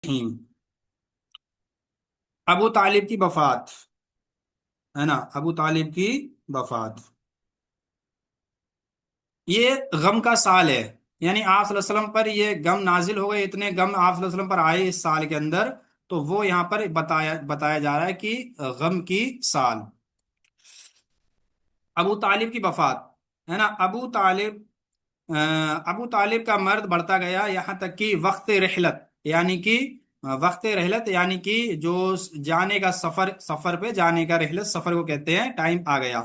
الرحیم۔ ابو طالب کی وفات، ہے نا، ابو طالب کی وفات یہ غم کا سال ہے، یعنی آپ صلی اللہ علیہ وسلم پر یہ غم نازل ہو گئے، اتنے غم آپ صلی اللہ علیہ وسلم پر آئے اس سال کے اندر، تو وہ یہاں پر بتایا جا رہا ہے کہ غم کی سال ابو طالب کی وفات، ہے نا۔ ابو طالب کا مرد بڑھتا گیا یہاں تک کہ وقت رحلت یعنی کہ جو جانے کا سفر پہ جانے کا رحلت سفر کو کہتے ہیں، ٹائم آ گیا۔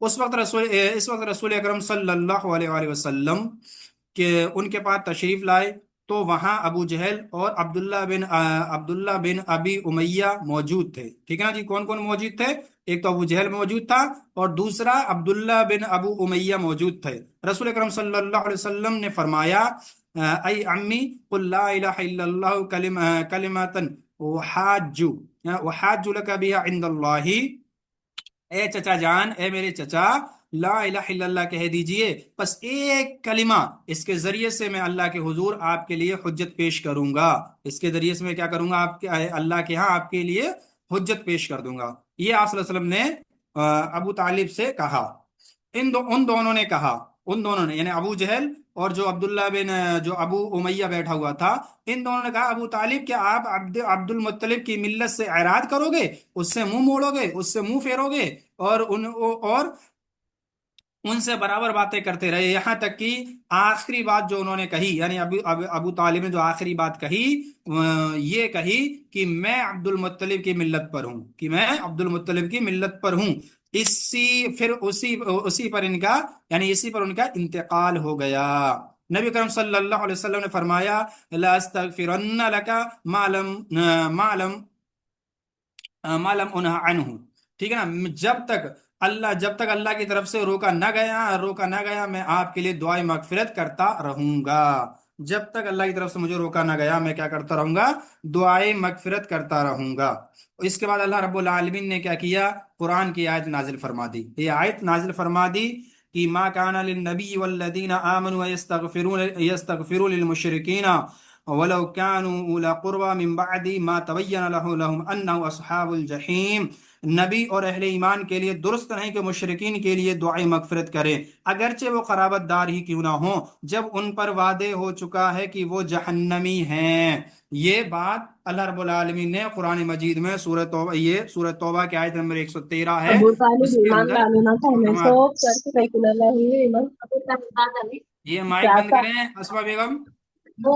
اس وقت رسول اکرم صلی اللہ علیہ وآلہ وسلم کہ ان کے پاس تشریف لائے، تو وہاں ابو جہل اور عبداللہ بن ابی امیہ موجود تھے، ٹھیک ہے نا جی۔ کون کون موجود تھے؟ ایک تو ابو جہل موجود تھا، اور دوسرا عبداللہ بن ابو امیہ موجود تھے۔ رسول اکرم صلی اللہ علیہ وسلم نے فرمایا، اے عمی قل لا الہ الا اللہ کلمۃ احاج لک بها عند اللہ، اے چچا جان، اے میرے چچا، لا الہ الا اللہ کہہ دیجئے، بس ایک کلمہ، اس کے ذریعے سے میں اللہ کے حضور آپ کے لیے حجت پیش کروں گا، اس کے ذریعے سے میں کیا کروں گا، آپ کے اللہ کے ہاں آپ کے لیے حجت پیش کر دوں گا۔ یہ آپ صلی اللہ علیہ وسلم نے ابو طالب سے کہا۔ ان دونوں نے کہا، ان دونوں نے یعنی ابو جہل اور جو جو ابو امیہ بیٹھا ہوا تھا، ان دونوں نے کہا، ابو طالب کیا آپ عبد المطلب کی ملت سے اعراض کرو گے، اس سے منہ موڑو گے، اس سے منہ پھیرو گے، اور ان سے برابر باتیں کرتے رہے، یہاں تک کہ آخری بات جو انہوں نے کہی، یعنی ابو طالب نے جو آخری بات کہی، یہ کہی کہ میں عبد المطلب کی ملت پر ہوں، کہ میں عبد المطلب کی ملت پر ہوں۔ اسی پر ان کا، یعنی اسی پر ان کا انتقال ہو گیا۔ نبی کرم صلی اللہ علیہ وسلم نے فرمایا، لا استغفرن لک ما لم انہ عنہ، ٹھیک ہے نا۔ جب تک اللہ کی طرف سے روکا نہ گیا میں آپ کے لیے دعائیں مغفرت کرتا رہوں گا۔ جب تک اللہ کی طرف سے مجھے روکا نہ گیا میں کیا کرتا رہوں گا، دعائیں مغفرت کرتا رہوں گا۔ اس کے بعد اللہ رب العالمین نے کیا کیا، قرآن کی آیت نازل فرما دی۔ یہ آیت نازل فرما دی کہ ما کان للنبی والذین آمنوا یستغفروا للمشرکین ولو كانوا اولی قربى من بعد ما تبین لهم انهم اصحاب الجحیم، نبی اور اہل ایمان کے لیے درست نہیں کہ مشرکین کے لیے دعائیں مغفرت کریں، اگرچہ وہ قرابت دار ہی کیوں نہ ہوں، جب ان پر وعدے ہو چکا ہے کہ وہ جہنمی ہیں۔ یہ بات اللہ رب العالمین نے قرآن مجید میں سورۃ توبہ کی آیت نمبر 113 ہے، ابو طالب اس کے ایمان اندر لالو نہ تھا ہمیں فرما۔ سوپ کر کے سیکولر لائے ایمان ابو طالب بات علی یہ مائک کیا بند تھا کریں اسما بیگم، وہ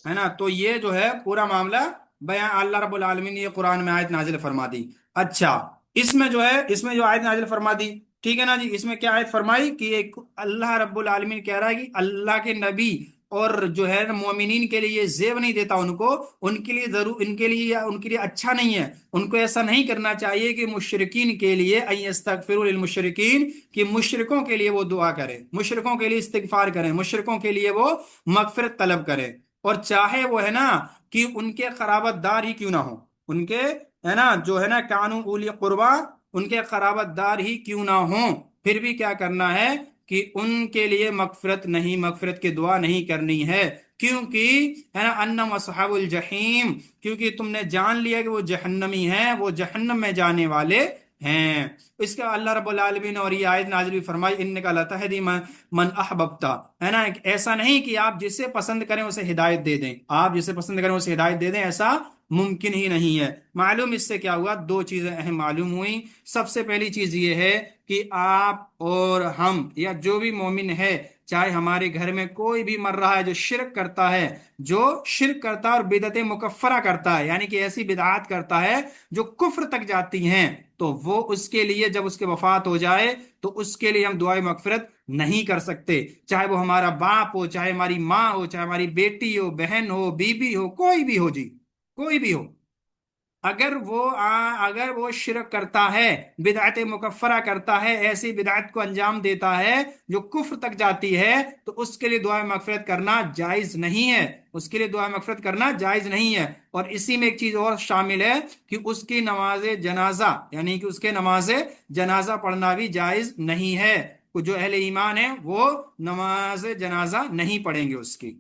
ہے نا۔ تو یہ جو ہے پورا معاملہ بیان اللہ رب العالمین نے یہ قرآن میں آیت نازل فرما دی۔ اچھا، اس میں جو آیت نازل فرما دی، ٹھیک ہے نا جی، اس میں کیا آیت فرمائی کہ اللہ رب العالمین کہہ رہا ہے کہ اللہ کے نبی اور جو ہے مومنین کے لیے زیب نہیں دیتا ان کو، ان کے لیے ضرور، ان کے لیے اچھا نہیں ہے، ان کو ایسا نہیں کرنا چاہیے کہ مشرکین کے لیے ان یستغفروا للمشرکین، کہ مشرکوں کے لیے وہ دعا کریں، مشرکوں کے لیے استغفار کریں، مشرکوں کے لیے وہ مغفرت طلب کریں، اور چاہے وہ ہے نا کہ ان کے قرابت دار ہی کیوں نہ ہو، ان کے ہے نا جو ہے نا کانو اولی قربا، ان کے قرابت دار ہی کیوں نہ ہوں، پھر بھی کیا کرنا ہے کہ ان کے لیے مغفرت کی دعا نہیں کرنی ہے، کیونکہ ہے نا انہم اصحاب الجحیم، کیونکہ تم نے جان لیا کہ وہ جہنمی ہیں، وہ جہنم میں جانے والے ہیں۔ اس کا اللہ رب العالمین اور یہ آیت نازل بھی فرمائی، انک لتہدی من احببتا، ہے نا، ایسا نہیں کہ آپ جسے پسند کریں اسے ہدایت دے دیں، آپ جسے پسند کریں اسے ہدایت دے دیں، ایسا ممکن ہی نہیں ہے۔ معلوم اس سے کیا ہوا، دو چیزیں اہم معلوم ہوئی۔ سب سے پہلی چیز یہ ہے کہ آپ اور ہم یا جو بھی مومن ہے، چاہے ہمارے گھر میں کوئی بھی مر رہا ہے جو شرک کرتا ہے، اور بدعت مکفرہ کرتا ہے، یعنی کہ ایسی بدعات کرتا ہے جو کفر تک جاتی ہیں، تو وہ اس کے لیے جب اس کے وفات ہو جائے تو اس کے لیے ہم دعائیں مغفرت نہیں کر سکتے، چاہے وہ ہمارا باپ ہو، چاہے ہماری ماں ہو، چاہے ہماری بیٹی ہو، بہن ہو، بیوی ہو، کوئی بھی ہو جی، کوئی بھی ہو، اگر وہ شرک کرتا ہے، بدعت مکفرہ کرتا ہے، ایسی بدعت کو انجام دیتا ہے جو کفر تک جاتی ہے، تو اس کے لیے دعا مغفرت کرنا جائز نہیں ہے، اس کے لیے دعا مغفرت کرنا جائز نہیں ہے۔ اور اسی میں ایک چیز اور شامل ہے کہ اس کی نماز جنازہ، یعنی کہ اس کے نماز جنازہ پڑھنا بھی جائز نہیں ہے، جو اہل ایمان ہیں وہ نماز جنازہ نہیں پڑھیں گے اس کی۔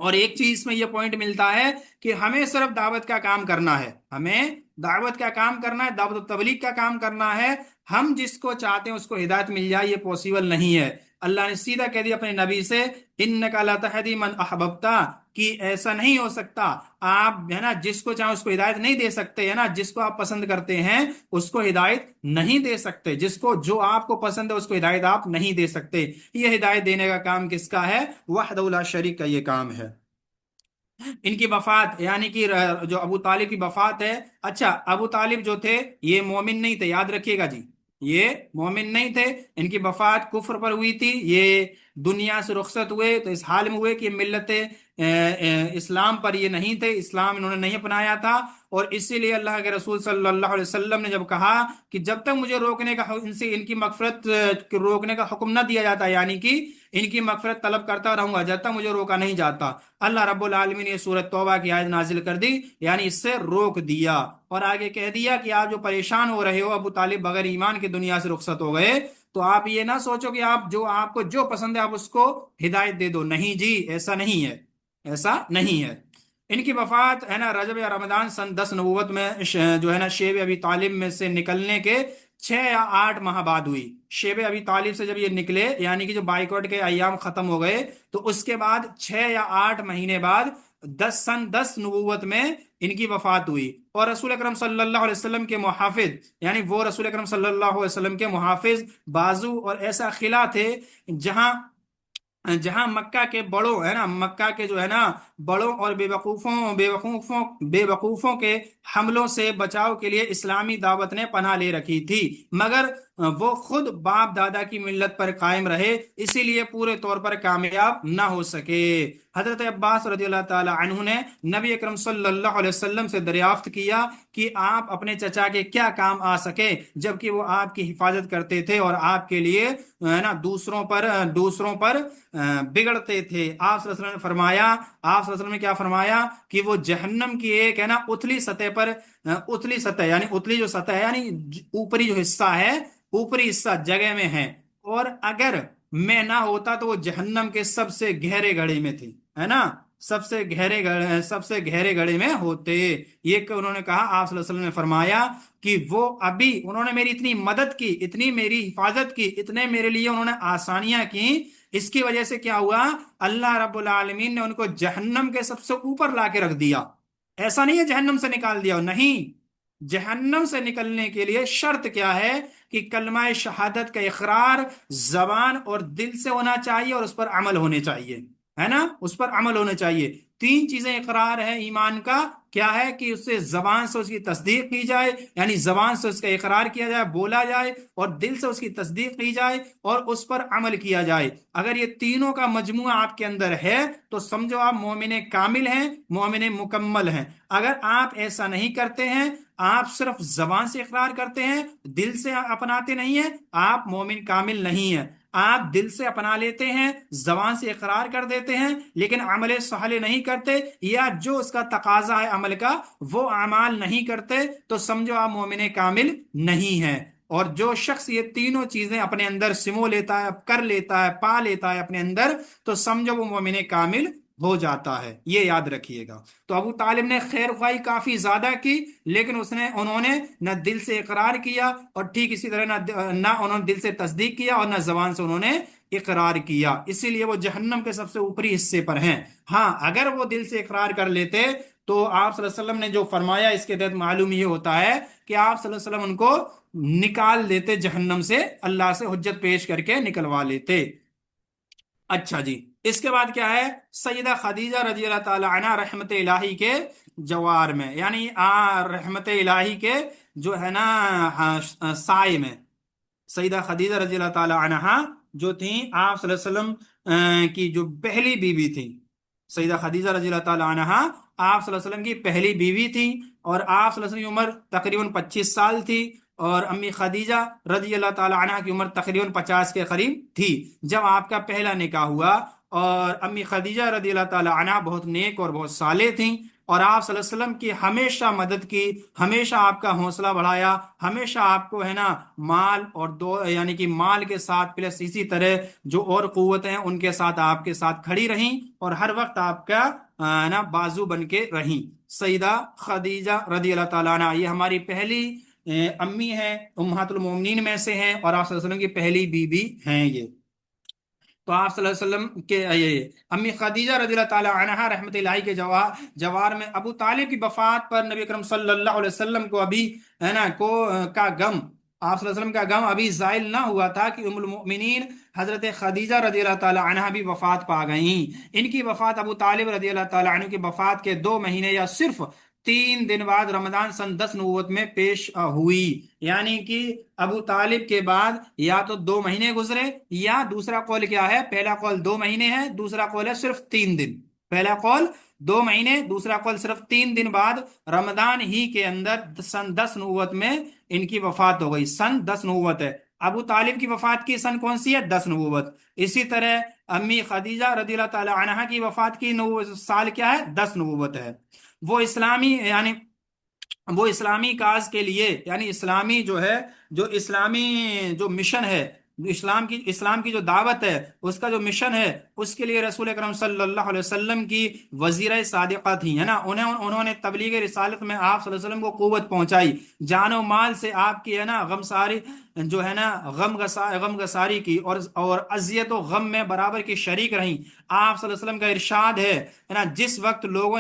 اور ایک چیز میں یہ پوائنٹ ملتا ہے کہ ہمیں صرف دعوت کا کام کرنا ہے، ہمیں دعوت کا کام کرنا ہے، دعوت و تبلیغ کا کام کرنا ہے۔ ہم جس کو چاہتے ہیں اس کو ہدایت مل جائے، یہ پاسبل نہیں ہے۔ اللہ نے سیدھا کہہ دیا اپنے نبی سے، انک لا تہدی من احببتا، کہ ایسا نہیں ہو سکتا، آپ ہے نا جس کو چاہیں اس کو ہدایت نہیں دے سکتے، ہے نا، جس کو آپ پسند کرتے ہیں اس کو ہدایت نہیں دے سکتے، جو آپ کو پسند ہے اس کو ہدایت آپ نہیں دے سکتے۔ یہ ہدایت دینے کا کام کس کا ہے؟ وحدہ لا شریک کا یہ کام ہے۔ ان کی وفات یعنی کہ جو ابو طالب کی وفات ہے، اچھا ابو طالب جو تھے یہ مومن نہیں تھے، یاد رکھیے گا جی، یہ مومن نہیں تھے، ان کی وفات کفر پر ہوئی تھی، یہ دنیا سے رخصت ہوئے تو اس حال میں ہوئے کہ ملت اسلام پر یہ نہیں تھے، اسلام انہوں نے نہیں اپنایا تھا، اور اسی لیے اللہ کے رسول صلی اللہ علیہ وسلم نے جب کہا کہ جب تک مجھے روکنے کا ان کی مغفرت روکنے کا حکم نہ دیا جاتا، یعنی کہ ان کی مغفرت طلب کرتا رہوں گا جب تک مجھے روکا نہیں جاتا، اللہ رب العالمین نے سورۃ توبہ کی آیت نازل کر دی، یعنی اس سے روک دیا، اور آگے کہہ دیا کہ آپ جو پریشان ہو رہے ہو، ابو طالب بغیر ایمان کے دنیا سے رخصت ہو گئے، تو آپ یہ نہ سوچو کہ آپ کو جو پسند ہے آپ اس کو ہدایت دے دو، نہیں جی، ایسا نہیں ہے، ایسا نہیں ہے۔ ان کی وفات ہے نا رجب یا رمضان سن 10 نبوت میں جو ہے نا شیب ابی طالب میں سے نکلنے کے 6 یا 8 ماہ بعد ہوئی۔ شیب ابی طالب سے جب یہ نکلے، یعنی کہ جو بائیکاٹ کے ایام ختم ہو گئے، تو اس کے بعد 6 یا 8 مہینے بعد 10 نبوت میں ان کی وفات ہوئی، اور رسول اکرم صلی اللہ علیہ وسلم کے محافظ، یعنی وہ رسول اکرم صلی اللہ علیہ وسلم کے محافظ بازو اور ایسا خلا تھے جہاں جہاں مکہ کے بڑوں ہے نا، مکہ کے جو ہے نا بڑوں اور بے وقوفوں کے حملوں سے بچاؤ کے لیے اسلامی دعوت نے پناہ لے رکھی تھی، مگر وہ خود باپ دادا کی ملت پر قائم رہے، اسی لیے پورے طور پر کامیاب نہ ہو سکے۔ حضرت عباس رضی اللہ تعالی عنہ نے نبی اکرم صلی اللہ علیہ وسلم سے دریافت کیا کہ آپ اپنے چچا کے کیا کام آ سکے، جبکہ وہ آپ کی حفاظت کرتے تھے اور آپ کے لیے ہے نا دوسروں پر بگڑتے تھے۔ آپ صلی اللہ علیہ وسلم نے فرمایا، آپ صلی اللہ علیہ وسلم نے کیا فرمایا کہ وہ جہنم کی ایک ہے نا اتلی سطح یعنی اتلی جو سطح ہے، یعنی اوپری جو حصہ ہے، اوپری حصہ جگہ میں ہے، اور اگر میں نہ ہوتا تو وہ جہنم کے سب سے گہرے گڑھے میں تھی، ہے نا، سب سے گہرے گڑھے میں ہوتے۔ یہ کہ انہوں نے کہا، آپ صلی اللہ علیہ وسلم نے فرمایا کہ وہ ابھی انہوں نے میری اتنی مدد کی، اتنی میری حفاظت کی، اتنے میرے لیے انہوں نے آسانیاں کی، اس کی وجہ سے کیا ہوا، اللہ رب العالمین نے ان کو جہنم کے سب سے اوپر لا کے رکھ دیا۔ ایسا نہیں ہے جہنم سے نکال دیا، نہیں، جہنم سے نکلنے کے لیے شرط کیا ہے کہ کلمہ شہادت کا اقرار زبان اور دل سے ہونا چاہیے، اور اس پر عمل ہونے چاہیے، ہے نا، اس پر عمل ہونے چاہیے۔ 3 چیزیں اقرار ہے ایمان کا، کیا ہے کہ اس سے زبان سے اس کی تصدیق کی جائے، یعنی زبان سے اس کا اقرار کیا جائے، بولا جائے، اور دل سے اس کی تصدیق کی جائے اور اس پر عمل کیا جائے۔ اگر یہ تینوں کا مجموعہ آپ کے اندر ہے تو سمجھو آپ مومن کامل ہیں، مومن مکمل ہیں۔ اگر آپ ایسا نہیں کرتے ہیں، آپ صرف زبان سے اقرار کرتے ہیں، دل سے اپناتے نہیں ہیں، آپ مومن کامل نہیں ہیں۔ آپ دل سے اپنا لیتے ہیں، زبان سے اقرار کر دیتے ہیں، لیکن عمل صالح نہیں کرتے، یا جو اس کا تقاضا ہے عمل کا وہ اعمال نہیں کرتے، تو سمجھو آپ مومن کامل نہیں ہیں۔ اور جو شخص یہ تینوں چیزیں اپنے اندر سمو لیتا ہے، کر لیتا ہے، پا لیتا ہے اپنے اندر، تو سمجھو وہ مومن کامل ہو جاتا ہے، یہ یاد رکھیے گا۔ تو ابو طالب نے خیر خواہی کافی زیادہ کی، لیکن انہوں نے نہ دل سے اقرار کیا، اور ٹھیک اسی طرح نہ انہوں نے دل سے تصدیق کیا، اور نہ زبان سے انہوں نے اقرار کیا، اسی لیے وہ جہنم کے سب سے اوپری حصے پر ہیں۔ ہاں اگر وہ دل سے اقرار کر لیتے تو آپ صلی اللہ علیہ وسلم نے جو فرمایا، اس کے تحت معلوم یہ ہوتا ہے کہ آپ صلی اللہ علیہ وسلم ان کو نکال دیتے جہنم سے، اللہ سے حجت پیش کر کے نکلوا لیتے۔ اچھا جی، اس کے بعد کیا ہے، سیدہ خدیجہ رضی اللہ تعالی عنہ رحمت الہی کے جوار میں، یعنی رحمت الہی کے جو ہے نا سائے میں، سیدہ خدیجہ رضی اللہ تعالی عنہ جو تھیں آپ صلی اللہ علیہ وسلم کی جو پہلی بیوی تھی، سیدہ خدیجہ رضی اللہ تعالی عنہ آپ صلی اللہ علیہ وسلم کی پہلی بیوی تھی، اور آپ صلی اللہ علیہ وسلم کی عمر تقریباً 25 سال تھی، اور امی خدیجہ رضی اللہ تعالی عنہ کی عمر تقریباً 50 کے قریب تھی جب آپ کا پہلا نکاح ہوا، اور امی خدیجہ رضی اللہ تعالی عنہ بہت نیک اور بہت صالح تھیں، اور آپ صلی اللہ علیہ وسلم کی ہمیشہ مدد کی، ہمیشہ آپ کا حوصلہ بڑھایا، ہمیشہ آپ کو ہے نا مال اور دو یعنی کہ مال کے ساتھ پلس اسی طرح جو اور قوتیں ہیں ان کے ساتھ آپ کے ساتھ کھڑی رہیں، اور ہر وقت آپ کا نا بازو بن کے رہیں۔ سیدہ خدیجہ رضی اللہ تعالیٰ عنہ یہ ہماری پہلی امی ہیں، امہات المومنین میں سے ہیں، اور آپ صلی اللہ علیہ وسلم کی پہلی بیوی ہیں یہ۔ تو آپ صلی اللہ علیہ وسلم کے امی خدیجہ رضی اللہ تعالی عنہا رحمت اللہ کے جوار میں ابو طالب کی وفات پر نبی اکرم صلی اللہ علیہ وسلم کو ابھی ہے نا کا غم، آپ صلی اللہ علیہ وسلم کا غم ابھی زائل نہ ہوا تھا کہ ام المؤمنین حضرت خدیجہ رضی اللہ تعالی عنہا بھی وفات پا گئیں۔ ان کی وفات ابو طالب رضی اللہ تعالی عنہ کی وفات کے 2 مہینے یا صرف 3 دن بعد رمضان سن 10 نبوت میں پیش ہوئی، یعنی کہ ابو طالب کے بعد یا تو 2 مہینے گزرے، یا دوسرا قول کیا ہے، پہلا قول 2 مہینے ہے، دوسرا قول ہے صرف 3 دن۔ پہلا قول 2 مہینے، دوسرا قول صرف 3 دن بعد رمضان ہی کے اندر سن 10 نبوت میں ان کی وفات ہو گئی۔ سن 10 نبوت ہے، ابو طالب کی وفات کی سن کون سی ہے؟ 10 نبوت۔ اسی طرح امی خدیجہ رضی اللہ تعالی عنہا کی وفات کی سال کیا ہے؟ 10 نبوت ہے۔ وہ اسلامی کاز کے لیے، یعنی اسلامی جو ہے، جو اسلامی جو مشن ہے، اسلام کی جو دعوت ہے، اس کا جو مشن ہے، اس کے لیے رسول اکرم صلی اللہ علیہ وسلم کی وزیرہ صادقہ تھی، ہے نا۔ انہوں نے تبلیغ رسالت میں آپ صلی اللہ علیہ وسلم کو قوت پہنچائی، جان و مال سے آپ کی ہے نا غمساری جو ہے نا غم گساری کی، اور اذیت و غم میں برابر کی شریک رہیں۔ آپ صلی اللہ علیہ وسلم کا ارشاد ہے نا، جس وقت لوگوں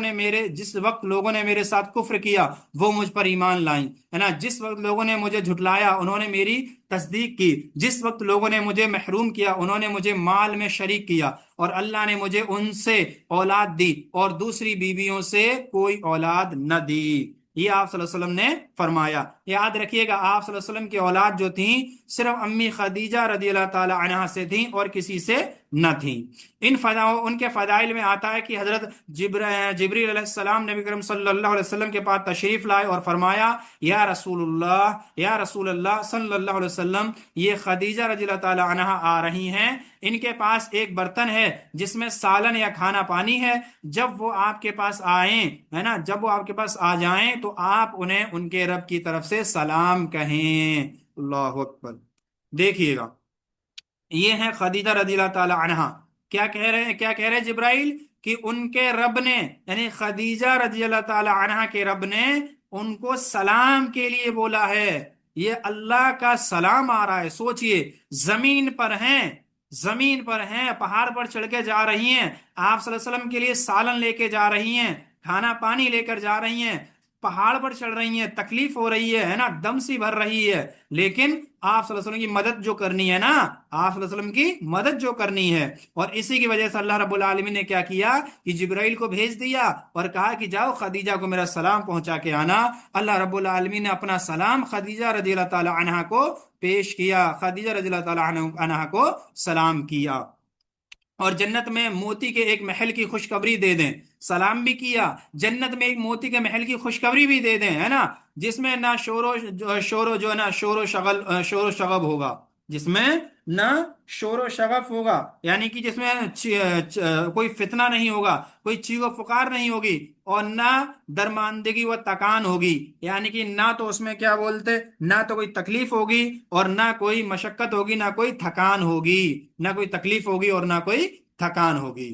نے میرے ساتھ کفر کیا وہ مجھ پر ایمان لائیں، ہے نا۔ جس وقت لوگوں نے مجھے جھٹلایا انہوں نے میری تصدیق کی، جس وقت لوگوں نے مجھے محروم کیا انہوں نے مجھے مال میں شریک کیا، اور اللہ نے مجھے ان سے اولاد دی اور دوسری بیویوں سے کوئی اولاد نہ دی۔ یہ آپ صلی اللہ علیہ وسلم نے فرمایا۔ یاد رکھیے گا، آپ صلی اللہ علیہ وسلم کی اولاد جو تھیں صرف امی خدیجہ رضی اللہ تعالی عنہا سے تھیں اور کسی سے نہ تھیں۔ ان کے فضائل میں آتا ہے کہ حضرت جبریل علیہ السلام نبی کریم صلی اللہ علیہ وسلم کے پاس تشریف لائے اور فرمایا، یا رسول اللہ صلی اللہ علیہ وسلم، یہ خدیجہ رضی اللہ تعالی عنہا آ رہی ہیں، ان کے پاس ایک برتن ہے جس میں سالن یا کھانا پانی ہے، جب وہ آپ کے پاس آئیں، ہے نا، جب وہ آپ کے پاس آ جائیں تو آپ انہیں ان کے رب کی طرف سے سلام کہیں۔ اللہ اکبر۔ دیکھیے گا، یہ ہیں خدیجہ رضی اللہ تعالی عنہا، کیا کہہ رہے جبرائیل کہ ان کے رب نے، یعنی خدیجہ رضی اللہ تعالی عنہا کے رب نے ان کو سلام کے لیے بولا ہے۔ یہ اللہ کا سلام آ رہا ہے۔ سوچئے، زمین پر ہیں، پہاڑ پر چڑھ کے جا رہی ہیں، آپ صلی اللہ علیہ وسلم کے لیے سالن لے کے جا رہی ہیں، کھانا پانی لے کر جا رہی ہیں، پہاڑ پر چڑھ رہی ہیں، تکلیف ہو رہی ہے نا، دم سی بھر رہی ہے، لیکن آپ صلی اللہ علیہ وسلم کی مدد جو کرنی ہے نا، آپ صلی اللہ علیہ وسلم کی مدد جو کرنی ہے، اور اسی کی وجہ سے اللہ رب العالمین نے کیا کیا کہ جبرائیل کو بھیج دیا اور کہا کہ جاؤ خدیجہ کو میرا سلام پہنچا کے آنا۔ اللہ رب العالمین نے اپنا سلام خدیجہ رضی اللہ تعالی عنہا کو پیش کیا، خدیجہ رضی اللہ تعالی عنہا کو سلام کیا، اور جنت میں موتی کے ایک محل کی خوشخبری دے دیں، سلام بھی کیا، جنت میں ایک موتی کے محل کی خوشخبری بھی دے دیں، ہے نا، جس میں نہ شور و شغب ہوگا، جس میں نہ شور و شغف ہوگا، یعنی کہ جس میں کوئی فتنہ نہیں ہوگا، کوئی چیخ و پکار نہیں ہوگی، اور نہ درماندگی و تکان ہوگی، یعنی کہ نہ تو اس میں کیا بولتے، نہ تو کوئی تکلیف ہوگی اور نہ کوئی مشقت ہوگی، نہ کوئی تھکان ہوگی، نہ کوئی تکلیف ہوگی اور نہ کوئی تھکان ہوگی۔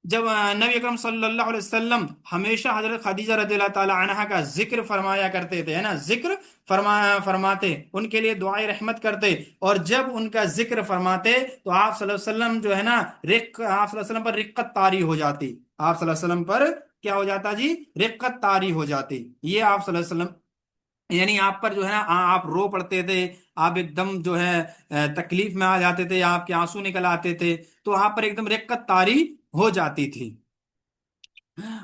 جب نبی اکرم صلی اللہ علیہ وسلم ہمیشہ حضرت خدیجہ رضی اللہ تعالی عنہا کا ذکر فرمایا کرتے تھے، ہے نا، ذکر فرماتے، ان کے لیے دعائے رحمت کرتے، اور جب ان کا ذکر فرماتے تو آپ صلی اللہ علیہ وسلم جو ہے نا آپ صلی اللہ علیہ وسلم پر رقت طاری ہو جاتی، آپ صلی اللہ علیہ وسلم پر کیا ہو جاتا جی؟ رقت طاری ہو جاتی۔ یہ آپ صلی اللہ علیہ وسلم، یعنی آپ پر جو ہے نا آپ رو پڑتے تھے، آپ ایک دم جو ہے تکلیف میں آ جاتے تھے، آپ کے آنسو نکل آتے تھے، تو آپ پر ایک دم رقت طاری ہو جاتی تھی۔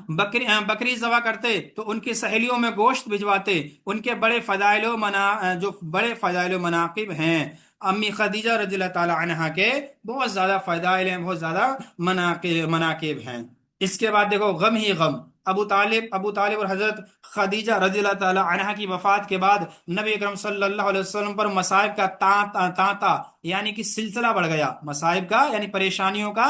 بکری ذبح کرتے تو ان کی سہیلیوں میں گوشت بھجواتے، ان کے بڑے فضائل و مناقب ہیں۔ امی خدیجہ رضی اللہ تعالی عنہا کے بہت زیادہ فضائل ہیں، بہت زیادہ مناقب ہیں۔ اس کے بعد دیکھو، غم ہی غم، ابو طالب اور حضرت خدیجہ رضی اللہ تعالی عنہا کی وفات کے بعد نبی اکرم صلی اللہ علیہ وسلم پر مصائب کا تانتا یعنی کہ سلسلہ بڑھ گیا، مصائب کا یعنی پریشانیوں کا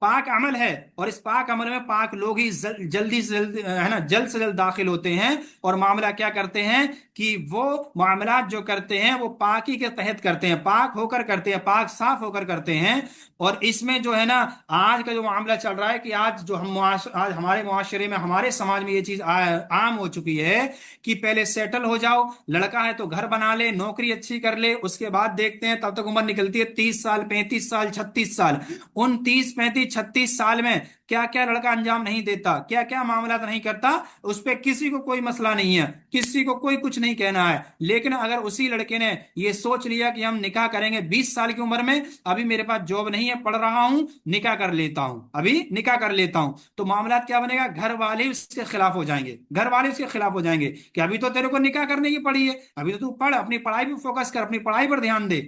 پاک عمل ہے، اور اس پاک عمل میں پاک لوگ ہی جلدی سے جلد ہے نا، جلد سے جلد داخل ہوتے ہیں، اور معاملہ کیا کرتے ہیں کہ وہ معاملات جو کرتے ہیں وہ پاکی کے تحت کرتے ہیں، پاک ہو کر کرتے ہیں، پاک صاف ہو کر کرتے ہیں۔ اور اس میں جو ہے نا آج کا جو معاملہ چل رہا ہے کہ آج جو آج ہمارے معاشرے میں، ہمارے سماج میں یہ چیز عام ہو چکی ہے کہ پہلے سیٹل ہو جاؤ، لڑکا ہے تو گھر بنا لے، نوکری اچھی کر لے، اس کے بعد دیکھتے ہیں، تب تک عمر نکلتی ہے 30 سال، 35 سال، 36 سال۔ ان 30 35 36 سال میں کیا کیا لڑکا انجام نہیں دیتا، کیا کیا معاملات نہیں کرتا، اس پہ کسی کو کوئی مسئلہ نہیں ہے، کسی کو کوئی کچھ نہیں کہنا ہے۔ لیکن اگر اسی لڑکے نے یہ سوچ لیا کہ ہم نکاح کریں گے 20 سال کی عمر میں، ابھی میرے پاس جاب نہیں ہے، پڑھ رہا ہوں، نکاح کر لیتا ہوں، ابھی نکاح کر لیتا ہوں، تو معاملات کیا بنے گا؟ گھر والے اس کے خلاف ہو جائیں گے، گھر والے اس کے خلاف ہو جائیں گے کہ ابھی تو تیرے کو نکاح کرنے کی پڑی ہے، ابھی تو پڑھ، اپنی پڑھائی پہ فوکس کر، اپنی پڑھائی پر دھیان دے۔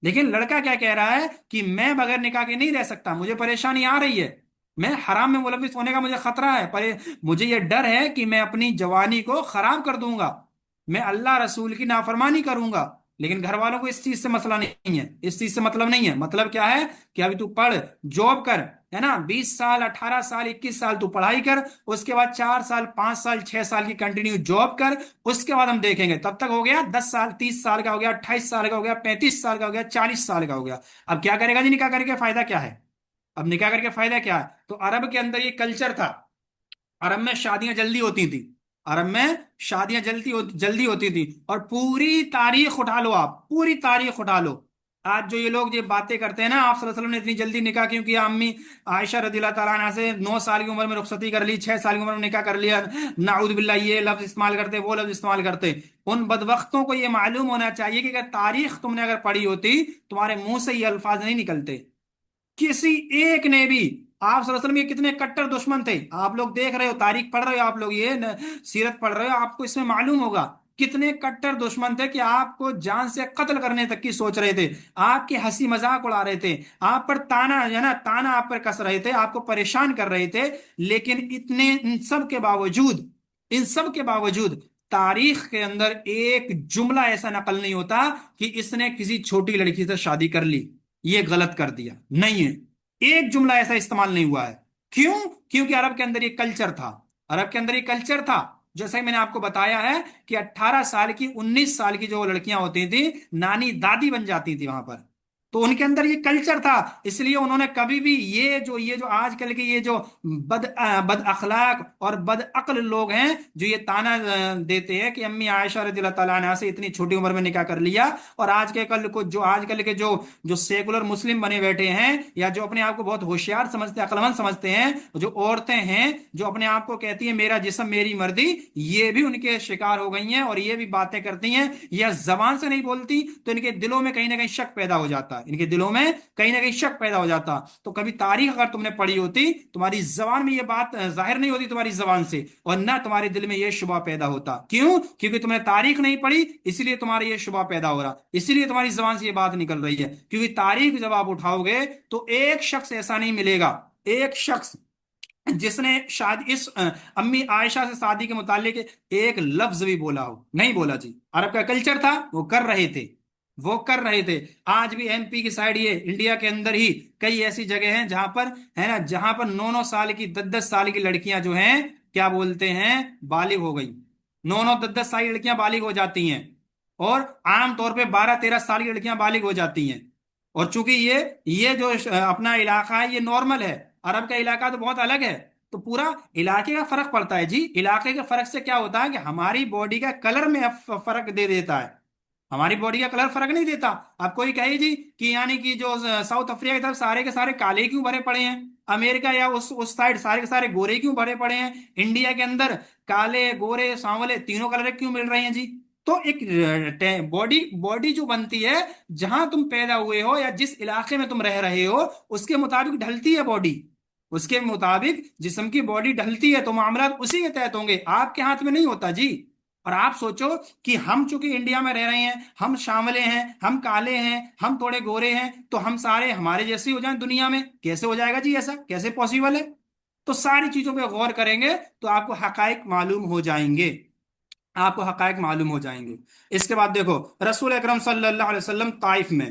لیکن لڑکا کیا کہہ رہا ہے کہ میں بغیر نکاح کے نہیں رہ سکتا، مجھے پریشانی آ رہی ہے، میں حرام میں ملوث ہونے کا مجھے خطرہ ہے، پر مجھے یہ ڈر ہے کہ میں اپنی جوانی کو خراب کر دوں گا، میں اللہ رسول کی نافرمانی کروں گا۔ لیکن گھر والوں کو اس چیز سے مسئلہ نہیں ہے، اس چیز سے مطلب نہیں ہے، مطلب کیا ہے کہ ابھی تو پڑھ، جاب کر، ہے نا، 20 سال، 18 سال، 21 سال تو پڑھائی کر، اس کے بعد 4 سال، 5 سال، 6 سال کی کنٹینیو جاب کر، اس کے بعد ہم دیکھیں گے، تب تک ہو گیا 10 سال، 30 سال کا ہو گیا، 28 سال کا ہو گیا، 35 سال کا ہو گیا، 40 سال کا ہو گیا۔ اب کیا کرے گا جی نکاح کر کے؟ فائدہ کیا ہے؟ اب نکاح کر کے فائدہ کیا ہے؟ تو عرب کے اندر یہ کلچر تھا، عرب میں شادیاں جلدی ہوتی تھیں، عرب میں شادیاں جلدی ہوتی تھیں، اور پوری تاریخ اٹھا لو، آپ پوری تاریخ اٹھا لو، آج جو یہ لوگ یہ باتیں کرتے ہیں نا آپ صلی اللہ علیہ وسلم نے اتنی جلدی نکاح کیوں کیا، امی عائشہ رضی اللہ تعالیٰ عنہا سے 9 سال کی عمر میں رخصتی کر لی، 6 سال کی عمر میں نکاح کر لیا، نعوذ باللہ، یہ لفظ استعمال کرتے، وہ لفظ استعمال کرتے۔ ان بدبختوں کو یہ معلوم ہونا چاہیے کہ اگر تاریخ تم نے اگر پڑھی ہوتی، تمہارے منہ سے یہ الفاظ نہیں نکلتے، کسی ایک نے بھی۔ آپ صلی اللہ علیہ وسلم یہ کتنے کٹر دشمن تھے، آپ لوگ دیکھ رہے ہو، تاریخ پڑھ رہے ہو، آپ لوگ یہ سیرت پڑھ رہے ہو، آپ کو اس میں معلوم ہوگا کتنے کٹر دشمن تھے کہ آپ کو جان سے قتل کرنے تک کی سوچ رہے تھے، آپ کی ہنسی مذاق اڑا رہے تھے، آپ پر تانا ہے نا، تانا آپ پر کس رہے تھے، آپ کو پریشان کر رہے تھے۔ لیکن اتنے ان سب کے باوجود، ان سب کے باوجود تاریخ کے اندر ایک جملہ ایسا نقل نہیں ہوتا کہ اس نے کسی چھوٹی لڑکی سے شادی کر لی، یہ غلط کر دیا، نہیں ہے، ایک جملہ ایسا استعمال نہیں ہوا ہے۔ کیوں؟ کیونکہ عرب کے اندر یہ کلچر تھا، عرب کے اندر یہ کلچر تھا، جیسے میں نے آپ کو بتایا ہے کہ 18 سال کی، 19 سال کی جو لڑکیاں ہوتی تھیں نانی دادی بن جاتی تھی وہاں پر، تو ان کے اندر یہ کلچر تھا، اس لیے انہوں نے کبھی بھی یہ جو آج کل کے یہ جو بد اخلاق اور بد عقل لوگ ہیں جو یہ تانا دیتے ہیں کہ امی عائشہ رضی اللہ تعالیٰ عنہا سے اتنی چھوٹی عمر میں نکاح کر لیا، اور آج کل کے جو سیکولر مسلم بنے بیٹھے ہیں، یا جو اپنے آپ کو بہت ہوشیار سمجھتے ہیں، عقلمند سمجھتے ہیں، جو عورتیں ہیں جو اپنے آپ کو کہتی ہیں میرا جسم میری مرضی، یہ بھی ان کے شکار ہو گئی ہیں، اور یہ بھی باتیں کرتی ہیں، یا زبان سے نہیں بولتی تو ان کے دلوں میں کہیں نہ کہیں شک پیدا ہو جاتا ہے، ان کے دلوں میں کہیں نہ کہیں شک پیدا ہو جاتا۔ تو کبھی تاریخ اگر تم نے پڑھی ہوتی، تمہاری زبان میں یہ بات ظاہر نہیں ہوتی تمہاری زبان سے، اور نہ تمہارے دل میں یہ شبہ پیدا ہوتا۔ کیوں؟ کیونکہ تم نے تاریخ نہیں پڑھی، اسی لیے تمہارا یہ شبہ پیدا ہو رہا، اسی لیے تمہاری زبان سے یہ بات نکل رہی ہے، کیونکہ تاریخ جب آپ اٹھاؤ گے تو ایک شخص ایسا نہیں ملے گا، ایک شخص جس نے شادی اس امی عائشہ سے شادی کے متعلق ایک لفظ بھی بولا ہو، نہیں بولا جی۔ عرب کا کلچر تھا، وہ کر رہے تھے، وہ کر رہے تھے۔ آج بھی ایم پی کی سائڈ، یہ انڈیا کے اندر ہی کئی ایسی جگہ ہیں جہاں پر، ہے نا، جہاں پر 9 9 سال کی، 10 10 سال کی لڑکیاں جو ہیں کیا بولتے ہیں، بالغ ہو گئی، 9 9 10 10 سال کی لڑکیاں بالغ ہو جاتی ہیں، اور عام طور پہ 12 13 سال کی لڑکیاں بالغ ہو جاتی ہیں۔ اور چونکہ یہ جو اپنا علاقہ ہے یہ نارمل ہے، عرب کا علاقہ تو بہت الگ ہے، تو پورا علاقے کا فرق پڑتا ہے جی، علاقے کے فرق سے کیا ہوتا ہے کہ ہماری باڈی کا کلر میں فرق دے دیتا ہے، ہماری باڈی کا کلر فرق نہیں دیتا۔ اب کوئی کہے جی کہ یعنی کہ جو ساؤتھ افریقہ کی طرف سارے کے سارے کالے کیوں بھرے پڑے ہیں، امریکہ یا اس سائڈ سارے کے سارے گورے کیوں بھرے پڑے ہیں، انڈیا کے اندر کالے گورے سانولے تینوں کلر کیوں مل رہے ہیں جی؟ تو ایک باڈی جو بنتی ہے، جہاں تم پیدا ہوئے ہو یا جس علاقے میں تم رہ رہے ہو، اس کے مطابق ڈھلتی ہے باڈی، اس کے مطابق جسم کی باڈی ڈھلتی ہے، تو معاملات اسی کے تحت ہوں گے، آپ کے ہاتھ میں نہیں ہوتا جی۔ اور آپ سوچو کہ ہم چونکہ انڈیا میں رہ رہے ہیں، ہم شاملے ہیں، ہم کالے ہیں، ہم تھوڑے گورے ہیں، تو ہم سارے ہمارے جیسے ہو جائیں دنیا میں؟ کیسے ہو جائے گا جی؟ ایسا کیسے پاسبل ہے؟ تو ساری چیزوں پہ غور کریں گے تو آپ کو حقائق معلوم ہو جائیں گے، آپ کو حقائق معلوم ہو جائیں گے۔ اس کے بعد دیکھو رسول اکرم صلی اللہ علیہ وسلم طائف میں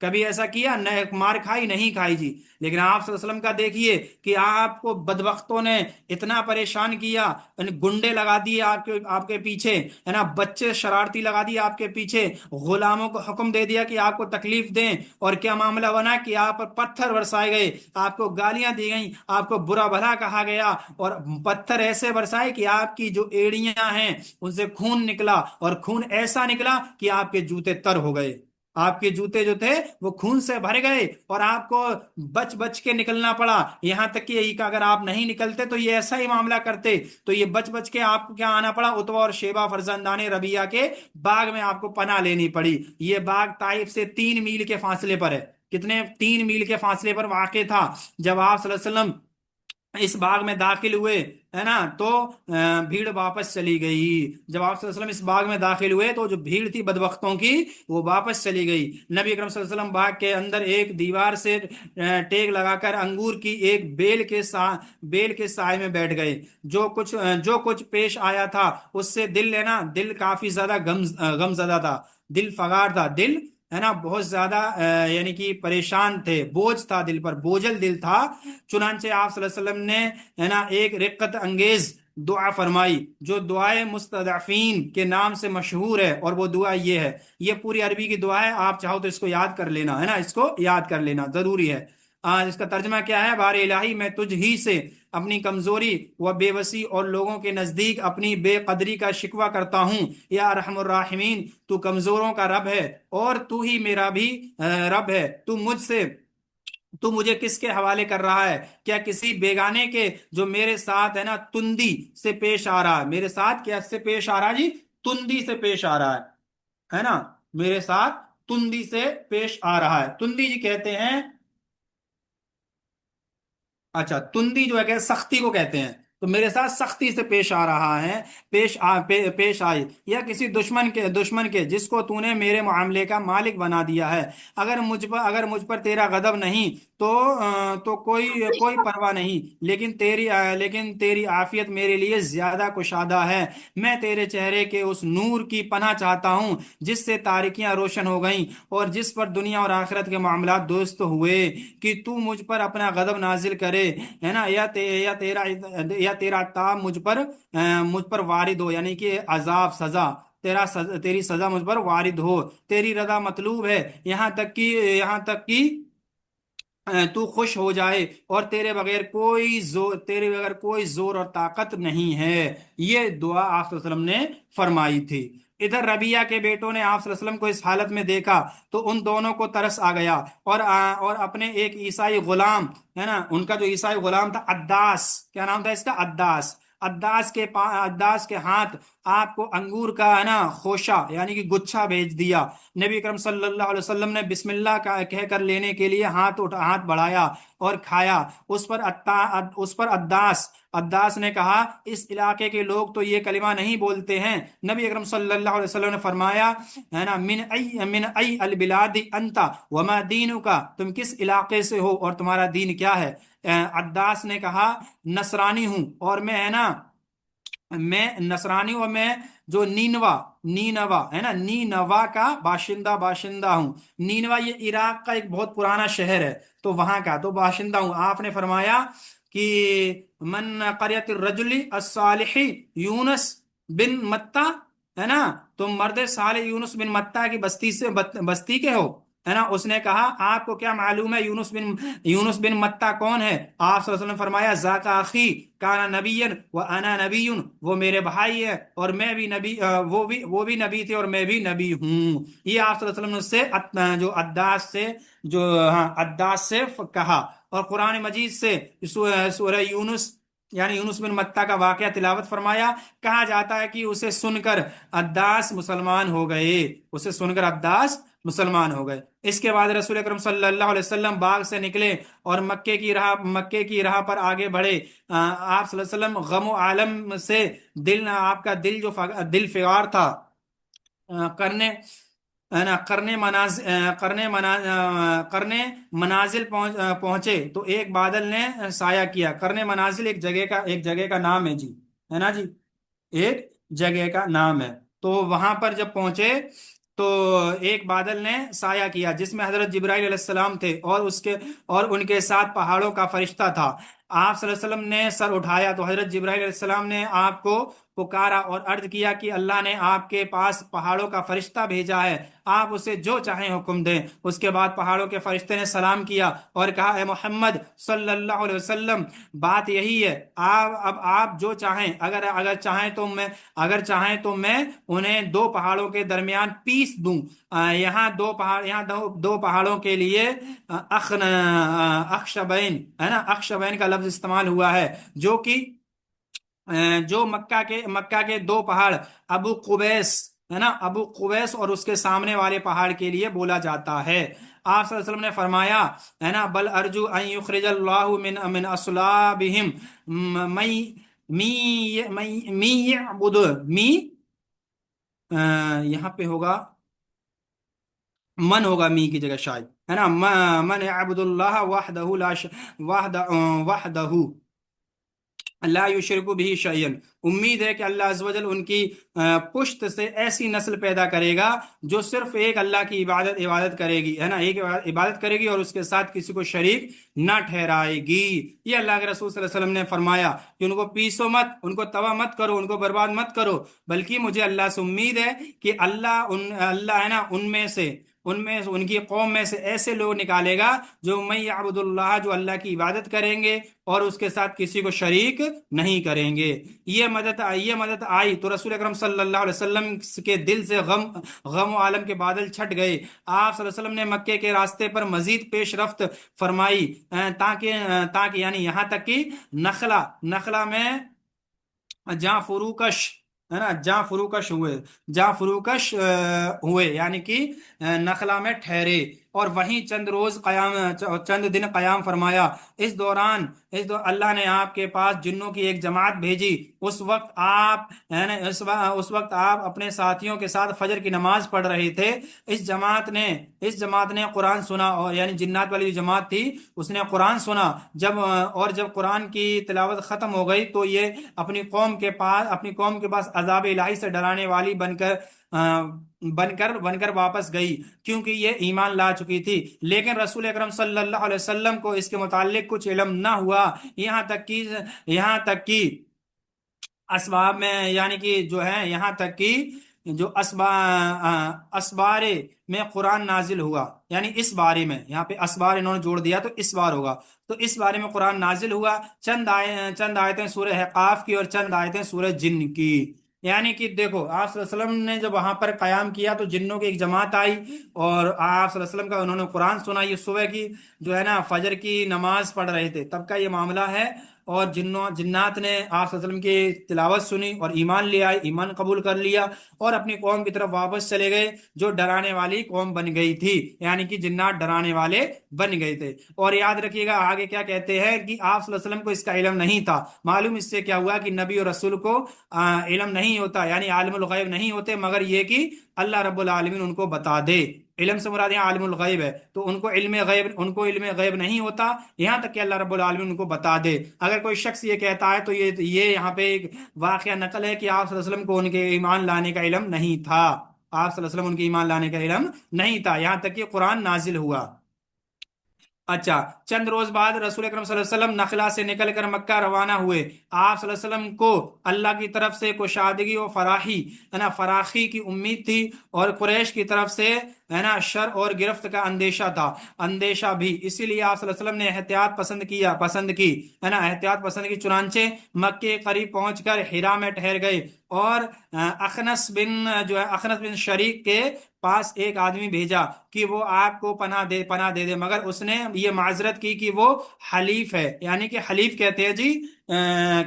کبھی ایسا کیا نہ، مار کھائی نہیں کھائی جی؟ لیکن آپ صلی اللہ علیہ وسلم کا دیکھیے کہ آپ کو بدبختوں نے اتنا پریشان کیا، یعنی گنڈے لگا دیے آپ کے پیچھے، ہے نا، بچے شرارتی لگا دیے آپ کے پیچھے، غلاموں کو حکم دے دیا کہ آپ کو تکلیف دیں، اور کیا معاملہ بنا کہ آپ پر پتھر برسائے گئے، آپ کو گالیاں دی گئیں، آپ کو برا بھلا کہا گیا، اور پتھر ایسے برسائے کہ آپ کی جو ایڑیاں ہیں ان سے خون نکلا، اور خون ایسا نکلا کہ آپ کے جوتے تر ہو گئے، آپ کے جوتے جو تھے وہ خون سے بھر گئے، اور آپ کو بچ بچ کے نکلنا پڑا، یہاں تک کہ اگر آپ نہیں نکلتے تو یہ ایسا ہی معاملہ کرتے، تو یہ بچ بچ کے آپ کو کیا آنا پڑا، اتبا اور شیبہ فرزندان ربیہ کے باغ میں آپ کو پناہ لینی پڑی۔ یہ باغ طائف سے 3 میل کے فاصلے پر ہے، کتنے، 3 میل کے فاصلے پر واقع تھا۔ جب آپ صلی اللہ علیہ وسلم اس باغ میں داخل ہوئے، ہے نا، تو بھیڑ واپس چلی گئی۔ جب آپ صلی اللہ علیہ وسلم اس باغ میں داخل ہوئے تو جو بھیڑ تھی بدبختوں کی وہ واپس چلی گئی۔ نبی اکرم صلی اللہ علیہ وسلم باغ کے اندر ایک دیوار سے ٹیک لگا کر انگور کی ایک بیل کے سائے میں بیٹھ گئے۔ جو کچھ پیش آیا تھا اس سے دل لینا، دل کافی زیادہ غم زدہ تھا، دل فگار تھا، دل، ہے نا، بہت زیادہ یعنی کہ پریشان تھے، بوجھ تھا دل پر، بوجھل دل تھا۔ چنانچہ آپ صلی اللہ علیہ وسلم نے، ہے نا، ایک رقت انگیز دعا فرمائی جو دعائے مستضعفین کے نام سے مشہور ہے، اور وہ دعا یہ ہے، یہ پوری عربی کی دعا ہے، آپ چاہو تو اس کو یاد کر لینا، ہے نا، اس کو یاد کر لینا ضروری ہے۔ اس کا ترجمہ کیا ہے؟ بار الہی میں تجھ ہی سے اپنی کمزوری و بے وسی اور لوگوں کے نزدیک اپنی بے قدری کا شکوہ کرتا ہوں، یا ارحم الراحمین، تو کمزوروں کا رب ہے اور تو ہی میرا بھی رب ہے، تو مجھے کس کے حوالے کر رہا ہے؟ کیا کسی بیگانے کے جو میرے ساتھ، ہے نا، تندی سے پیش آ رہا ہے؟ میرے ساتھ کیا سے پیش آ رہا ہے جی؟ تندی سے پیش آ رہا ہے نا، میرے ساتھ تندی سے پیش آ رہا ہے۔ تندی جی کہتے ہیں، اچھا، تندی جو ہے کہ سختی کو کہتے ہیں، تو میرے ساتھ سختی سے پیش آ رہا ہے، پیش آئی، یا کسی دشمن کے جس کو تو نے میرے معاملے کا مالک بنا دیا ہے، اگر مجھ پر تیرا غضب نہیں تو کوئی پرواہ نہیں، لیکن تیری عافیت میرے لیے زیادہ کشادہ ہے۔ میں تیرے چہرے کے اس نور کی پناہ چاہتا ہوں جس سے تاریکیاں روشن ہو گئیں اور جس پر دنیا اور آخرت کے معاملات درست ہوئے، کہ تو مجھ پر اپنا غضب نازل کرے، ہے نا، یا تیرا عذاب مجھ پر وارد ہو، یعنی کہ عذاب، سزا، تیری سزا مجھ پر وارد ہو، تیری رضا مطلوب ہے، یہاں تک کہ تو خوش ہو جائے، اور تیرے بغیر کوئی زور اور طاقت نہیں ہے۔ یہ دعا آپ صلی اللہ علیہ وسلم نے فرمائی تھی۔ ادھر ربیہ کے بیٹوں نے آپ صلی اللہ علیہ وسلم کو اس حالت میں دیکھا تو ان دونوں کو ترس آ گیا، اور اپنے ایک عیسائی غلام، ہے نا، ان کا جو عیسائی غلام تھا عداس، کیا نام تھا اس کا؟ عداس، عداس کے ہاتھ آپ کو انگور کا، ہے نا، خوشہ یعنی کہ گچھا بھیج دیا۔ نبی اکرم صلی اللہ علیہ وسلم نے بسم اللہ کا کہہ کر لینے کے لیے ہاتھ بڑھایا اور کھایا۔ اس پر عداس نے کہا، اس علاقے کے لوگ تو یہ کلمہ نہیں بولتے ہیں۔ نبی اکرم صلی اللہ علیہ وسلم نے فرمایا، ہے نا، من ای البلاد انت وما دینک، تم کس علاقے سے ہو اور تمہارا دین کیا ہے؟ عداس نے کہا، نصرانی ہوں، اور میں جو نینوا ہے نا، نینوا کا باشندہ ہوں۔ نینوا یہ عراق کا ایک بہت پرانا شہر ہے، تو وہاں کا تو باشندہ ہوں۔ آپ نے فرمایا کہ من قریت الرجل الصالح یونس بن متا، ہے نا، تم مرد صالح یونس بن متا کی بستی کے ہو، ہے نا۔ اس نے کہا، آپ کو کیا معلوم ہے یونس بن متا کون ہے؟ آپ صلی اللہ علیہ وسلم نے فرمایا، ذاک اخی کان نبی و انا نبی، وہ میرے بھائی ہے اور میں بھی نبی، وہ بھی نبی تھے اور میں بھی نبی ہوں۔ یہ آپ صلی اللہ علیہ وسلم نے اس سے جو عداس سے کہا، اور قرآن مجید سے سورہ یونس یعنی یونس بن متا کا واقعہ تلاوت فرمایا۔ کہا جاتا ہے کہ اسے سن کر عداس مسلمان ہو گئے، اس کے بعد رسول اکرم صلی اللہ علیہ وسلم باغ سے نکلے اور مکے کی راہ پر آگے بڑھے۔ آپ صلی اللہ علیہ وسلم غم و عالم سے آپ کا دل فگار تھا۔ کرنے ہے نا، کرنے منازل پہنچے تو ایک بادل نے سایہ کیا۔ کرنے منازل ایک جگہ کا نام ہے جی، ہے نا جی، ایک جگہ کا نام ہے۔ تو وہاں پر جب پہنچے تو ایک بادل نے سایہ کیا جس میں حضرت جبرائیل علیہ السلام تھے اور ان کے ساتھ پہاڑوں کا فرشتہ تھا۔ آپ صلی اللہ علیہ وسلم نے سر اٹھایا تو حضرت جبرائیل علیہ السلام نے آپ کو پکارا اور عرض کیا کہ اللہ نے آپ کے پاس پہاڑوں کا فرشتہ بھیجا ہے، آپ اسے جو چاہیں حکم دیں۔ اس کے بعد پہاڑوں کے فرشتے نے سلام کیا اور کہا، اے محمد صلی اللہ علیہ وسلم، بات یہی ہے، آپ جو چاہیں، اگر چاہیں تو میں انہیں دو پہاڑوں کے درمیان پیس دوں۔ یہاں دو پہاڑوں کے لیے اخشبین ہے نا، اخشبین کا لفظ استعمال ہوا ہے، جو مکہ کے دو پہاڑ ابو قبیس ہے نا، ابو قبیس اور اس کے سامنے والے پہاڑ کے لیے بولا جاتا ہے۔ آپ صلی اللہ علیہ وسلم نے فرمایا ہے نا، بل ارجو ان یخرج اللہ من اصلابہم می یعبد می یہاں پہ ہوگا من، ہوگا می کی جگہ شاید، ہے نا، من یعبد اللہ وحدہ لا یشرک بھی شیئا۔ امید ہے کہ اللہ عز و جل ان کی پشت سے ایسی نسل پیدا کرے گا جو صرف ایک اللہ کی عبادت کرے گی، ہے نا، ایک عبادت کرے گی اور اس کے ساتھ کسی کو شریک نہ ٹھہرائے گی۔ یہ اللہ کے رسول صلی اللہ علیہ وسلم نے فرمایا کہ ان کو پیسو مت، ان کو تباہ مت کرو، ان کو برباد مت کرو، بلکہ مجھے اللہ سے امید ہے کہ اللہ ہے نا ان کی قوم میں سے ایسے لوگ نکالے گا جو من یعبد اللہ، جو اللہ کی عبادت کریں گے اور اس کے ساتھ کسی کو شریک نہیں کریں گے۔ یہ مدد آئی تو رسول اکرم صلی اللہ علیہ وسلم کے دل سے غم و عالم کے بادل چھٹ گئے۔ آپ صلی اللہ علیہ وسلم نے مکے کے راستے پر مزید پیش رفت فرمائی، تاکہ یعنی یہاں تک کہ نخلا میں جہاں فروکش ہے نا، جہاں فروکش ہوئے یعنی کہ نخلا میں ٹھہرے، اور وہیں چند دن قیام فرمایا۔ اس دوران اللہ نے آپ کے پاس جنوں کی ایک جماعت بھیجی۔ اس وقت آپ اپنے ساتھیوں کے ساتھ فجر کی نماز پڑھ رہے تھے۔ اس جماعت نے قرآن سنا، اور یعنی جنات والی جو جماعت تھی اس نے قرآن سنا۔ جب قرآن کی تلاوت ختم ہو گئی تو یہ اپنی قوم کے پاس عذاب الہی سے ڈرانے والی بن کر واپس گئی، کیونکہ یہ ایمان لا چکی تھی۔ لیکن رسول اکرم صلی اللہ علیہ وسلم کو اس کے متعلق کچھ علم نہ ہوا، یہاں تک کہ اسباب میں یعنی کہ جو ہے یہاں تک کہ جو اسبارے میں قرآن نازل ہوا، یعنی اس بارے میں، یہاں پہ اسبار انہوں نے جوڑ دیا تو اس بار ہوگا، تو اس بارے میں قرآن نازل ہوا، چند آیتیں سورہ احقاف کی اور چند آیتیں سورہ جن کی۔ یعنی کہ دیکھو، آپ صلی اللہ علیہ وسلم نے جب وہاں پر قیام کیا تو جنوں کی ایک جماعت آئی اور آپ صلی اللہ علیہ وسلم کا انہوں نے قرآن سنا۔ یہ صبح کی جو ہے نا فجر کی نماز پڑھ رہے تھے تب کا یہ معاملہ ہے، اور جنات نے آپ صلی اللہ علیہ وسلم کی تلاوت سنی اور ایمان لے آئے، ایمان قبول کر لیا اور اپنی قوم کی طرف واپس چلے گئے جو ڈرانے والی قوم بن گئی تھی، یعنی کہ جنات ڈرانے والے بن گئے تھے۔ اور یاد رکھیے گا آگے کیا کہتے ہیں کہ آپ صلی اللہ علیہ وسلم کو اس کا علم نہیں تھا۔ معلوم اس سے کیا ہوا کہ نبی اور رسول کو علم نہیں ہوتا، یعنی عالم الغیب نہیں ہوتے، مگر یہ کہ اللہ رب العالمین ان کو بتا دے۔ علم سے مراد یہاں عالم الغیب ہے، تو ان کو علم غیب نہیں ہوتا، یہاں تک کہ اللہ رب العالمین ان کو بتا دے۔ اگر کوئی شخص یہ کہتا ہے تو یہ یہاں پہ ایک واقعہ نقل ہے کہ آپ صلی اللہ علیہ وسلم کو ان کے ایمان لانے کا علم نہیں تھا، آپ صلی اللہ علیہ وسلم ان کے ایمان لانے کا علم نہیں تھا، یہاں تک کہ قرآن نازل ہوا۔ اچھا، چند روز بعد رسول اکرم صلی اللہ علیہ وسلم نخلا سے نکل کر مکہ روانہ ہوئے۔ آپ صلی اللہ علیہ وسلم کو اللہ کی طرف سے کشادگی و فراخی کی امید تھی، اور قریش کی طرف سے ہے نا شر اور گرفت کا اندیشہ بھی، اسی لیے آپ صلی اللہ علیہ وسلم نے احتیاط پسند کی، چنانچہ مکے قریب پہنچ کر حرا میں ٹھہر گئے، اور اخنس بن شریک کے پاس ایک آدمی بھیجا کہ وہ آپ کو پناہ دے دے، مگر اس نے یہ معذرت کی کہ وہ حلیف ہے، یعنی کہ حلیف کہتے ہیں جی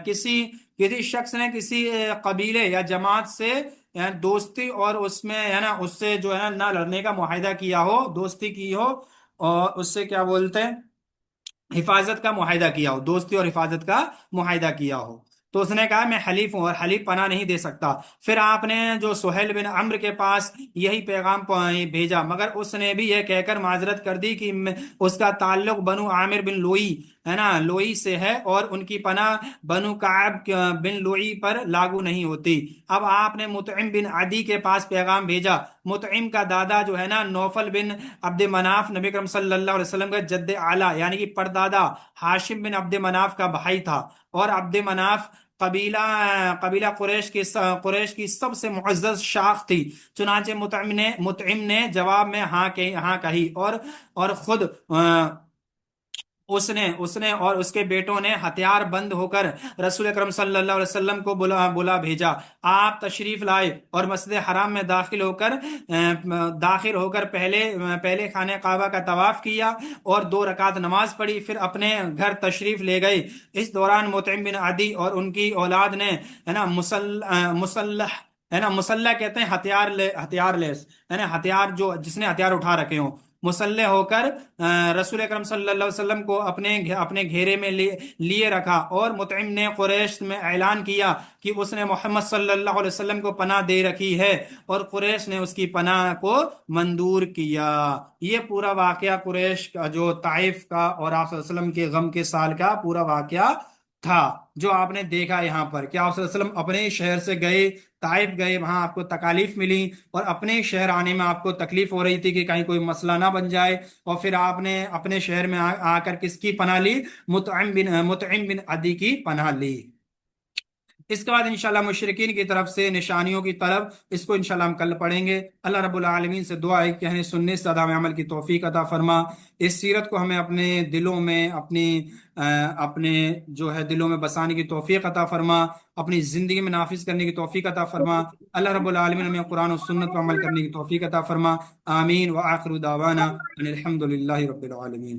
کسی شخص نے کسی قبیلے یا جماعت سے دوستی اور اس میں ہے نا اس سے جو ہے نہ لڑنے کا معاہدہ کیا ہو، دوستی کی ہو، اور اس سے کیا بولتے ہیں، حفاظت کا معاہدہ کیا ہو، دوستی اور حفاظت کا معاہدہ کیا ہو۔ تو اس نے کہا میں حلیف ہوں اور حلیف پناہ نہیں دے سکتا۔ پھر آپ نے جو سہیل بن عمرو کے پاس یہی پیغام بھیجا، مگر اس نے بھی یہ کہہ کر معذرت کر دی کہ اس کا تعلق بنو عامر بن لوئی ہے نا، لوئی سے ہے، اور ان کی پناہ بنو کعب بن لوئی پر لاگو نہیں ہوتی۔ اب آپ نے مطعم بن عدی کے پاس پیغام بھیجا۔ مطعم کا دادا جو ہے نا نوفل بن عبد مناف، نبی کرم صلی اللہ علیہ وسلم کا جد اعلیٰ یعنی کہ پردادا ہاشم بن عبد مناف کا بھائی تھا، اور عبد مناف قبیلہ قریش کی سب سے معزز شاخ تھی۔ چنانچہ مطعم نے جواب میں ہاں کہی، اور خود اس نے اور اس کے بیٹوں نے ہتھیار بند ہو کر رسول اکرم صلی اللہ علیہ وسلم کو بلا بھیجا۔ آپ تشریف لائے اور مسجد حرام میں داخل ہو کر پہلے خانہ کعبہ کا طواف کیا اور 2 رکعت نماز پڑھی، پھر اپنے گھر تشریف لے گئے۔ اس دوران مطعم بن عدی اور ان کی اولاد نے ہے نا مسلح ہے نا، مسلح کہتے ہیں ہتھیار لیس، ہے نا، ہتھیار جس نے ہتھیار اٹھا رکھے ہوں، مسلح ہو کر رسول اکرم صلی اللہ علیہ وسلم کو اپنے گھیرے میں لیے رکھا، اور مطعم نے قریش میں اعلان کیا کہ اس نے محمد صلی اللہ علیہ وسلم کو پناہ دے رکھی ہے، اور قریش نے اس کی پناہ کو منظور کیا۔ یہ پورا واقعہ قریش کا جو طائف کا اور آپ صلی اللہ علیہ وسلم کے غم کے سال کا پورا واقعہ تھا، جو آپ نے دیکھا یہاں پر کہ آپ صلی اللہ علیہ وسلم اپنے شہر سے گئے، طائف گئے، وہاں آپ کو تکالیف ملی، اور اپنے شہر آنے میں آپ کو تکلیف ہو رہی تھی کہ کہیں کوئی مسئلہ نہ بن جائے، اور پھر آپ نے اپنے شہر میں آ کر کس کی پناہ لی؟ مطعم بن عدی کی پناہ لی۔ اس کے بعد انشاءاللہ مشرکین کی طرف سے نشانیوں کی طرف، اس کو انشاءاللہ ہم کل پڑھیں گے۔ اللہ رب العالمین سے دعا ہے کہ ہمیں سننے سے زیادہ عمل کی توفیق عطا فرما، اس سیرت کو ہمیں اپنے دلوں میں اپنے جو ہے دلوں میں بسانے کی توفیق عطا فرما، اپنی زندگی میں نافذ کرنے کی توفیق عطا فرما۔ اللہ رب العالمین ہمیں قرآن و سنت پر عمل کرنے کی توفیق عطا فرما۔ آمین، وآخر دعوانا ان الحمد للہ رب العالمین۔